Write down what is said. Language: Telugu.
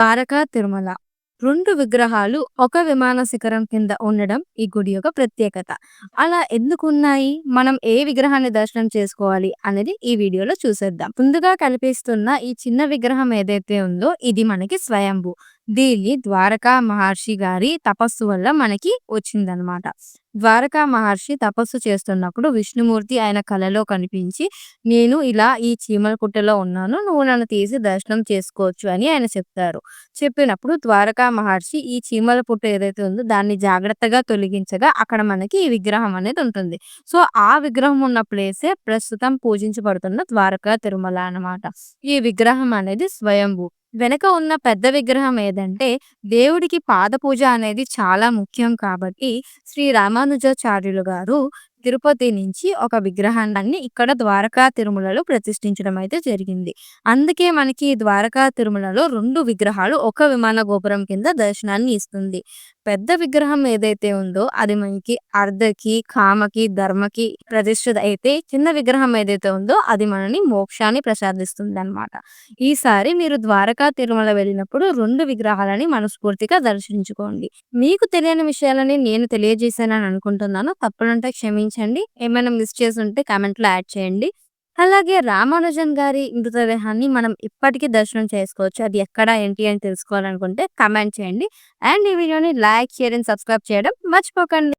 ద్వారకా, తిరుమల 2 విగ్రహాలు ఒక విమాన శిఖరం కింద ఉండడం ఈ గుడి యొక్క ప్రత్యేకత. అలా ఎందుకున్నాయి? మనం ఏ విగ్రహాన్ని దర్శనం చేసుకోవాలి అనేది ఈ వీడియోలో చూసేద్దాం. ముందుగా కనిపిస్తున్న ఈ చిన్న విగ్రహం ఏదైతే ఉందో ఇది మనకి స్వయంభూ. దీన్ని ద్వారకా మహర్షి గారి తపస్సు వల్ల మనకి వచ్చిందనమాట. ద్వారకా మహర్షి తపస్సు చేస్తున్నప్పుడు విష్ణుమూర్తి ఆయన కలలో కనిపించి, నేను ఇలా ఈ చీమల పుట్టలో ఉన్నాను. నువ్వు నన్ను తీసి దర్శనం చేసుకోవచ్చు అని ఆయన చెప్తారు. చెప్పినప్పుడు ద్వారకా మహర్షి ఈ చీమల పుట్ట ఏదైతే ఉందో దాన్ని జాగ్రత్తగా తొలగించగా అక్కడ మనకి ఈ విగ్రహం అనేది ఉంటుంది. సో, ఆ విగ్రహం ఉన్న ప్లేసే ప్రస్తుతం పూజించబడుతున్న ద్వారకా తిరుమల అన్నమాట. ఈ విగ్రహం అనేది స్వయంభూ. వెనక ఉన్న పెద్ద విగ్రహం ఏదంటే దేవుడికి పాద పూజ అనేది చాలా ముఖ్యం కాబట్టి శ్రీ రామానుజాచార్యులు గారు తిరుపతి నుంచి ఒక విగ్రహాన్ని ఇక్కడ ద్వారకా తిరుమలలో ప్రతిష్ఠించడం అయితే జరిగింది. అందుకే మనకి ఈ ద్వారకా తిరుమలలో 2 విగ్రహాలు ఒక విమాన గోపురం కింద దర్శనాన్ని ఇస్తుంది. పెద్ద విగ్రహం ఏదైతే ఉందో అది మనకి అర్ధకి, కామకి, ధర్మకి ప్రతిష్ఠిత అయితే చిన్న విగ్రహం ఏదైతే ఉందో అది మనని మోక్షాన్ని ప్రసాదిస్తుందన్నమాట. ఈసారి మీరు ద్వారకా తిరుమల వెళ్ళినప్పుడు 2 విగ్రహాలని మనస్ఫూర్తిగా దర్శించుకోండి. మీకు తెలియని విషయాలని నేను తెలియజేశానని అనుకుంటున్నాను. తప్పులుంటే క్షమించండి. ఏమైనా మిస్ చేసుంటే కామెంట్‌లో యాడ్ చేయండి. అలాగే రామానుజన్ గారి మృతదేహాన్ని మనం ఇప్పటికీ దర్శనం చేసుకోవచ్చు. అది ఎక్కడ, ఏంటి అని తెలుసుకోవాలనుకుంటే కామెంట్ చేయండి. అండ్ ఈ వీడియోని లైక్, షేర్ అండ్ సబ్స్క్రైబ్ చేయడం మర్చిపోకండి.